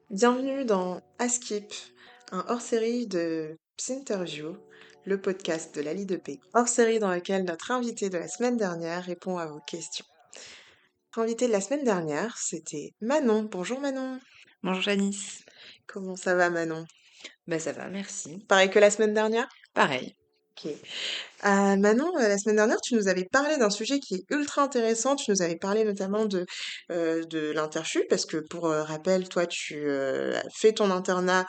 Bienvenue dans Askip, un hors-série de Psinterview, le podcast de Lali de P. Hors-série dans lequel notre invité de la semaine dernière répond à vos questions. Notre invité de la semaine dernière, c'était Manon. Bonjour Manon. Bonjour Janice. Comment ça va Manon? Bah ça va, merci. Pareil que la semaine dernière? Pareil. Ok. Manon, la semaine dernière, tu nous avais parlé d'un sujet qui est ultra intéressant. Tu nous avais parlé notamment de l'Interchu, parce que pour rappel, toi, tu as fait ton internat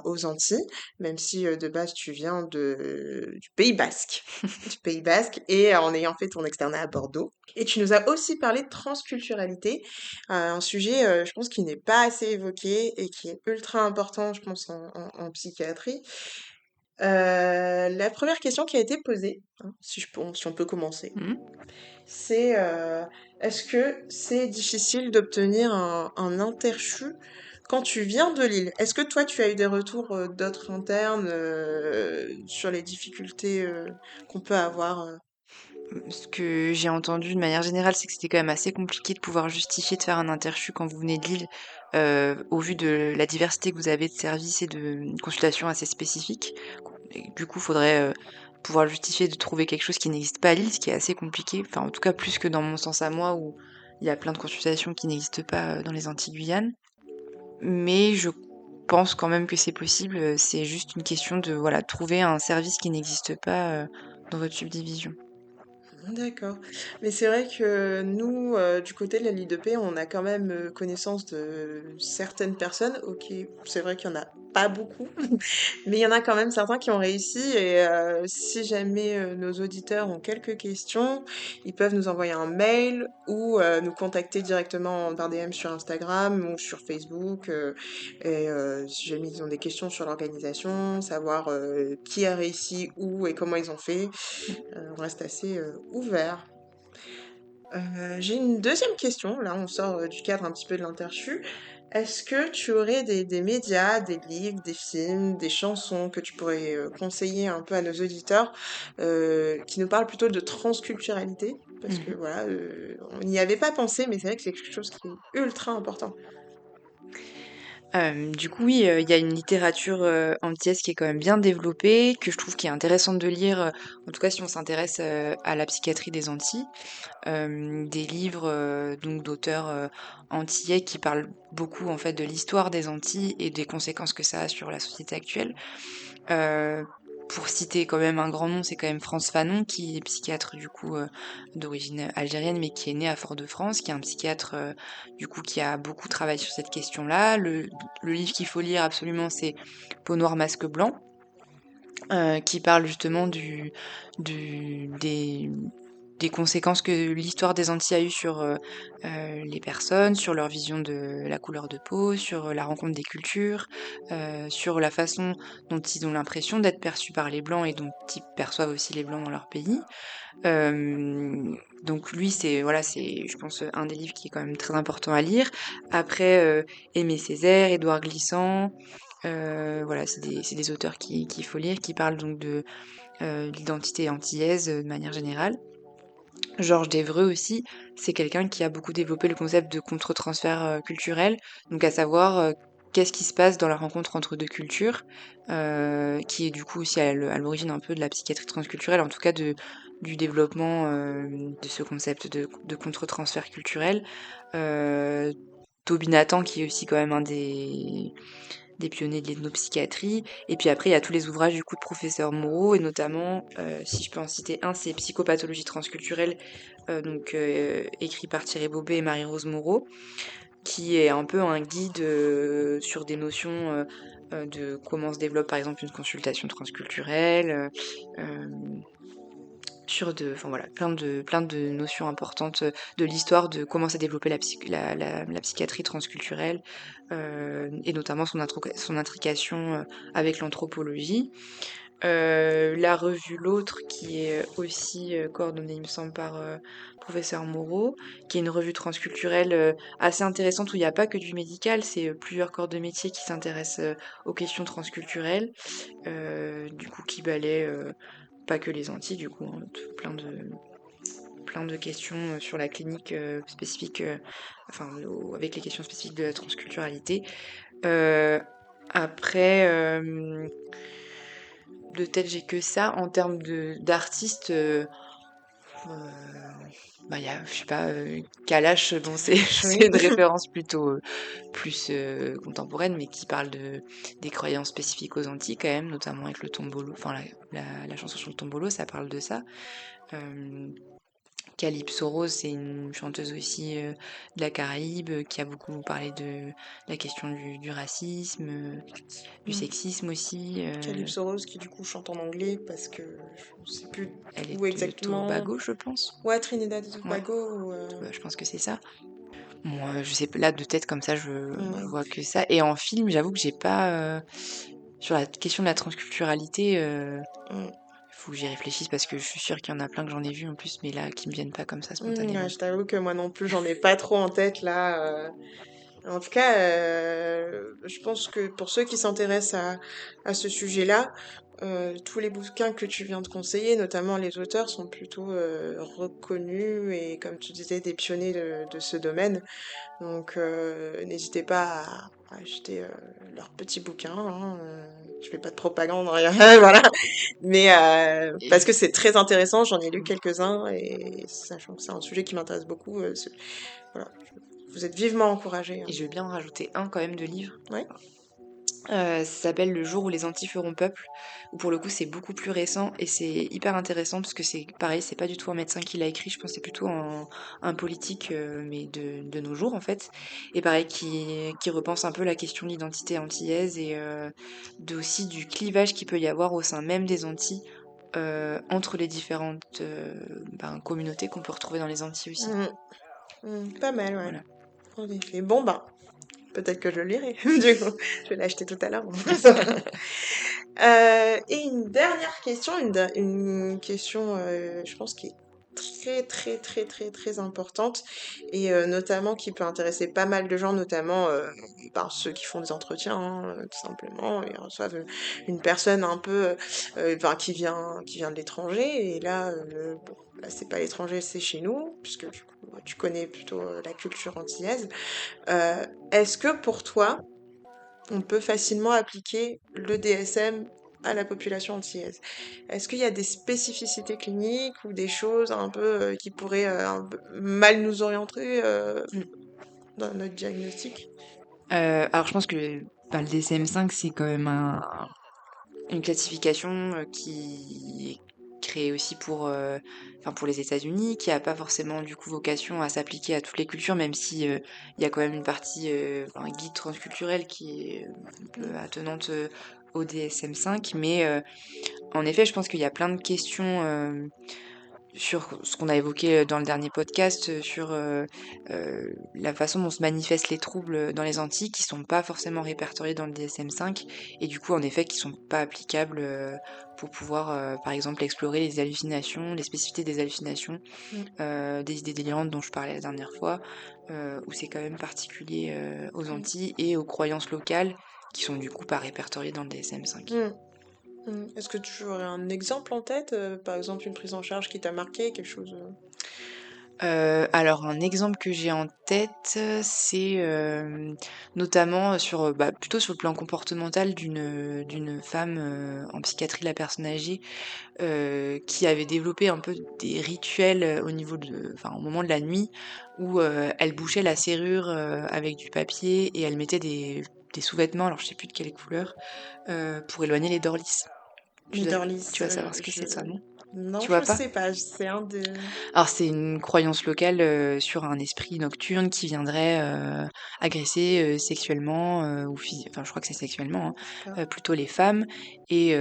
aux Antilles, même si de base tu viens du Pays Basque. Du Pays Basque, et en ayant fait ton externat à Bordeaux. Et tu nous as aussi parlé de transculturalité, un sujet, je pense, qui n'est pas assez évoqué et qui est ultra important, je pense, en psychiatrie. La première question qui a été posée, hein, si on peut commencer, Mhm. c'est est-ce que c'est difficile d'obtenir un interchu quand tu viens de Lille? Est-ce que toi, tu as eu des retours d'autres internes sur les difficultés qu'on peut avoir Ce que j'ai entendu de manière générale, c'est que c'était quand même assez compliqué de pouvoir justifier de faire un interchu quand vous venez de Lille, au vu de la diversité que vous avez de services et de consultations assez spécifiques. Et du coup, il faudrait pouvoir le justifier de trouver quelque chose qui n'existe pas à Lille, ce qui est assez compliqué. Enfin, en tout cas, plus que dans mon sens à moi, où il y a plein de consultations qui n'existent pas dans les Antilles-Guyane. Mais je pense quand même que c'est possible. C'est juste une question de voilà, trouver un service qui n'existe pas dans votre subdivision. D'accord. Mais c'est vrai que nous, du côté de la Ligue on a quand même connaissance de certaines personnes. Ok, c'est vrai qu'il y en a pas beaucoup, mais il y en a quand même certains qui ont réussi. Et si jamais nos auditeurs ont quelques questions, ils peuvent nous envoyer un mail ou nous contacter directement par DM sur Instagram ou sur Facebook. Et si jamais ils ont des questions sur l'organisation, savoir qui a réussi, où et comment ils ont fait. On reste assez ouvert. J'ai une deuxième question. Là, on sort du cadre un petit peu de l'interchu. Est-ce que tu aurais des médias, des livres, des films, des chansons que tu pourrais conseiller un peu à nos auditeurs qui nous parlent plutôt de transculturalité? Parce que Mhm. voilà, on n'y avait pas pensé, mais c'est vrai que c'est quelque chose qui est ultra important. Du coup, oui, il y a une littérature antillaise qui est quand même bien développée, que je trouve qui est intéressante de lire, en tout cas si on s'intéresse à la psychiatrie des Antilles. Des livres donc d'auteurs antillais qui parlent beaucoup en fait de l'histoire des Antilles et des conséquences que ça a sur la société actuelle. Euh, pour citer quand même un grand nom, c'est quand même France Fanon, qui est psychiatre du coup d'origine algérienne, mais qui est né à Fort-de-France, qui est un psychiatre du coup qui a beaucoup travaillé sur cette question-là. Le livre qu'il faut lire absolument, c'est Peau noire, masque blanc, qui parle justement des conséquences que l'histoire des Antilles a eues sur les personnes, sur leur vision de la couleur de peau, sur la rencontre des cultures, sur la façon dont ils ont l'impression d'être perçus par les Blancs et dont ils perçoivent aussi les Blancs dans leur pays. Donc lui, c'est voilà, c'est je pense un des livres qui est quand même très important à lire. Après, Aimé Césaire, Édouard Glissant, voilà, c'est des auteurs qu'il faut lire, qui parlent donc de l'identité antillaise de manière générale. Georges Devreux aussi, c'est quelqu'un qui a beaucoup développé le concept de contre-transfert culturel, donc à savoir qu'est-ce qui se passe dans la rencontre entre deux cultures, qui est du coup aussi à l'origine un peu de la psychiatrie transculturelle, en tout cas du développement de ce concept de contre-transfert culturel. Euh, Toby Nathan, qui est aussi quand même un des pionniers de l'ethnopsychiatrie. Et puis après, il y a tous les ouvrages du coup de professeur Moreau, et notamment, si je peux en citer un, c'est Psychopathologie transculturelle, écrit par Thierry Bobet et Marie-Rose Moreau, qui est un peu un guide sur des notions de comment se développe par exemple une consultation transculturelle, enfin voilà, plein de notions importantes de l'histoire de comment s'est développée la psychiatrie transculturelle, et notamment son intrication avec l'anthropologie. La revue L'Autre, qui est aussi coordonnée, il me semble, par professeur Moreau, qui est une revue transculturelle assez intéressante où il n'y a pas que du médical, c'est plusieurs corps de métier qui s'intéressent aux questions transculturelles, du coup qui balaient pas que les Antilles du coup, hein, plein de questions sur la clinique spécifique, avec les questions spécifiques de la transculturalité. Euh, après, de tête, j'ai que ça. En termes d'artistes, bah, je sais pas, Kalash, bon, c'est Oui. une référence plutôt plus contemporaine, mais qui parle des croyances spécifiques aux Antilles quand même, notamment avec le tombolo, enfin la chanson sur le tombolo, ça parle de ça. Calypso Rose, c'est une chanteuse aussi de la Caraïbe qui a beaucoup parlé de la question du racisme, du Mm. sexisme aussi. Calypso Rose qui du coup chante en anglais parce que je sais plus Elle où est de exactement. Tobago, je pense. Ouais, Trinidad et Ouais, Tobago. je pense que c'est ça. Moi, je sais pas, là de tête comme ça, je Mm. vois que ça. Et en film, j'avoue que j'ai pas sur la question de la transculturalité. Mm. Faut que j'y réfléchisse parce que je suis sûre qu'il y en a plein que j'en ai vu en plus, mais là qui me viennent pas comme ça Ouais, spontanément. je t'avoue que moi non plus, j'en ai pas trop en tête là. En tout cas, je pense que pour ceux qui s'intéressent à ce sujet-là, tous les bouquins que tu viens de conseiller, notamment les auteurs, sont plutôt reconnus et, comme tu disais, des pionniers de ce domaine. Donc, n'hésitez pas à acheter leurs petits bouquins. Hein, je fais pas de propagande, rien, voilà. Mais parce Et, que c'est très intéressant, j'en ai lu quelques-uns et sachant que c'est un sujet qui m'intéresse beaucoup, voilà, vous êtes vivement encouragés. et je vais bien en rajouter un quand même de livre. Ouais. Ça s'appelle Le jour où les Antilles feront peuple, où pour le coup c'est beaucoup plus récent et c'est hyper intéressant parce que c'est pareil, c'est pas du tout un médecin qui l'a écrit, je pense que c'est plutôt un politique, mais de nos jours en fait. Et pareil, qui repense un peu la question de l'identité antillaise et aussi du clivage qu'il peut y avoir au sein même des Antilles. Entre les différentes communautés qu'on peut retrouver dans les Antilles aussi. Mm, pas mal, ouais. Voilà. En effet. Bon, bah, peut-être que je le lirai. Du coup, je vais l'acheter tout à l'heure. Et une dernière question, une question, je pense, qui est très, très, très, très, très importante et notamment qui peut intéresser pas mal de gens, notamment ceux qui font des entretiens, hein, tout simplement, et reçoivent une personne un peu, qui vient de l'étranger. Et là, bon, là, c'est pas l'étranger, c'est chez nous, puisque du coup, tu connais plutôt la culture antillaise. Est-ce que pour toi, on peut facilement appliquer le DSM à la population antillaise? Est-ce qu'il y a des spécificités cliniques ou des choses un peu qui pourraient un peu mal nous orienter dans notre diagnostic? Alors je pense que le DSM-5 c'est quand même une classification qui est créée aussi pour les États-Unis, qui a pas forcément du coup vocation à s'appliquer à toutes les cultures, même si il y a quand même une partie, un guide transculturel qui est un peu Mm. attenante au DSM-5. Mais en effet, je pense qu'il y a plein de questions sur ce qu'on a évoqué dans le dernier podcast, sur la façon dont se manifestent les troubles dans les Antilles, qui sont pas forcément répertoriés dans le DSM-5, et du coup, en effet, qui sont pas applicables pour pouvoir, par exemple, explorer les hallucinations, les spécificités des hallucinations, Mm. des idées délirantes dont je parlais la dernière fois, où c'est quand même particulier aux Mm. Antilles et aux croyances locales, qui sont du coup pas répertoriées dans le DSM-5. Mm. Est-ce que tu aurais un exemple en tête, par exemple une prise en charge qui t'a marqué, quelque chose? Alors un exemple que j'ai en tête, c'est, notamment plutôt sur le plan comportemental d'une femme, en psychiatrie de la personne âgée, qui avait développé un peu des rituels, au moment de la nuit où, elle bouchait la serrure, avec du papier et elle mettait des sous-vêtements, alors je sais plus de quelle couleur, pour éloigner les dorlis. Tu dois Leaderless, tu vas savoir ce que c'est ça, non? non, Tu je vois pas? sais pas, c'est un de... Alors c'est une croyance locale sur un esprit nocturne qui viendrait agresser sexuellement enfin je crois que c'est sexuellement D'accord. plutôt les femmes et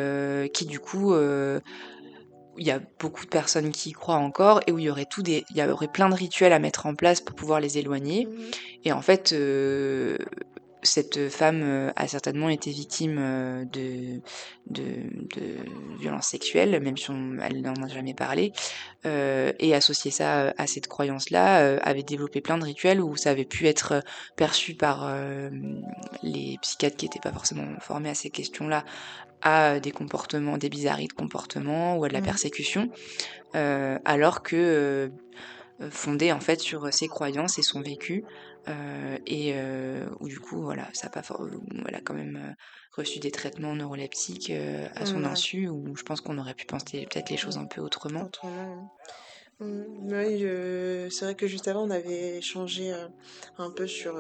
qui du coup il y a beaucoup de personnes qui y croient encore et où il y aurait plein de rituels à mettre en place pour pouvoir les éloigner Mhm. et en fait cette femme a certainement été victime de violences sexuelles, même si elle n'en a jamais parlé, et associer ça à cette croyance-là, avait développé plein de rituels où ça avait pu être perçu par les psychiatres qui n'étaient pas forcément formés à ces questions-là à des comportements, des bizarreries de comportement ou à de la Mmh. persécution, alors que, fondée en fait sur ses croyances et son vécu, où du coup voilà, ça a pas for elle a quand même, reçu des traitements neuroleptiques, à son Ouais. insu, où je pense qu'on aurait pu penser peut-être les choses Mmh. un peu autrement. Autrement, oui, c'est vrai que juste avant, on avait échangé, un peu sur,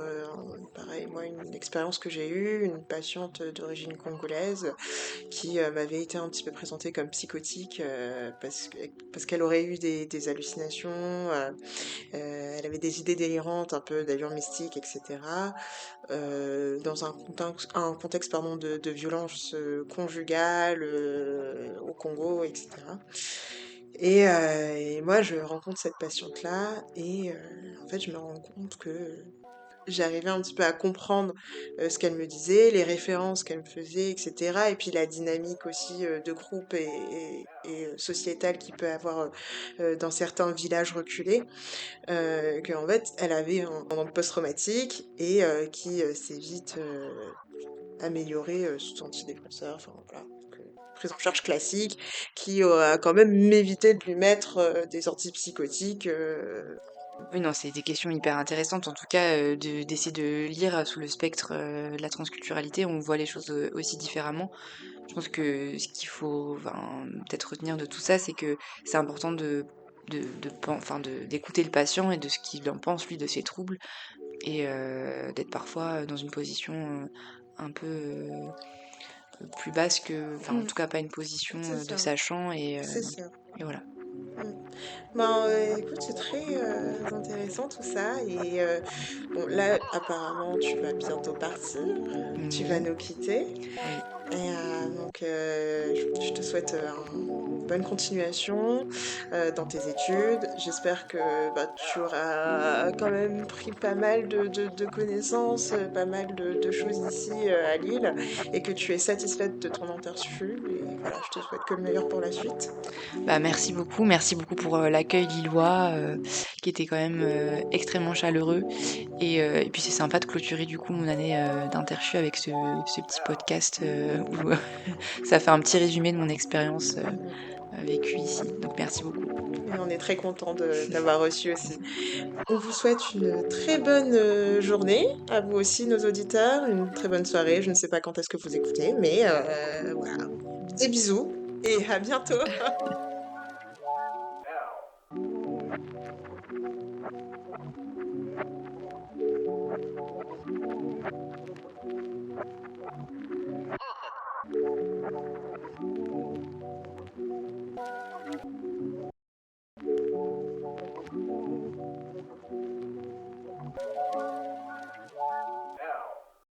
pareil, moi, une expérience que j'ai eue, une patiente, d'origine congolaise qui, m'avait été un petit peu présentée comme psychotique, parce qu'elle aurait eu des hallucinations, elle avait des idées délirantes, un peu d'allure mystique et cetera, dans un contexte, pardon, de violence, conjugale, au Congo et cetera. Et moi, je rencontre cette patiente-là et en fait, je me rends compte que j'arrivais un petit peu à comprendre, ce qu'elle me disait, les références qu'elle me faisait et cetera et puis la dynamique aussi, de groupe et sociétale qu'il peut avoir, dans certains villages reculés. Qu'en fait, elle avait un post-traumatique et qui, s'est vite, amélioré, sous antidépresseurs, enfin voilà, donc prise en charge classique qui, a quand même évité de lui mettre, des antipsychotiques, Oui, non, c'est des questions hyper intéressantes, en tout cas, d'essayer de lire sous le spectre, de la transculturalité, on voit les choses, aussi différemment. Je pense que ce qu'il faut, enfin, peut-être retenir de tout ça, c'est que c'est important d'écouter le patient et de ce qu'il en pense lui de ses troubles et d'être parfois dans une position, un peu, plus basse que, enfin, en mmh, tout cas pas une position, c'est de ça, sachant c'est ça. et voilà. Mmh. Ben, écoute, c'est très, intéressant tout ça et bon là, apparemment, tu vas bientôt partir, tu vas Oui, nous quitter. oui. Et donc, je te souhaite, une bonne continuation, dans tes études. J'espère que, bah, tu auras quand même pris pas mal de connaissances, pas mal de choses ici, à Lille et que tu es satisfaite de ton Intersu et voilà, je te souhaite que le meilleur pour la suite. Bah, merci beaucoup pour, l'accueil lillois, qui était quand même, extrêmement chaleureux et puis c'est sympa de clôturer du coup mon année, d'interchu avec ce petit podcast, où ça fait un petit résumé de mon expérience, Mmh. vécue ici. Donc merci beaucoup. Et on est très content de t'avoir reçu aussi. On vous souhaite une très bonne, journée, à vous aussi nos auditeurs, une très bonne soirée. Je ne sais pas quand est-ce que vous écoutez, mais voilà. Des bisous et à bientôt.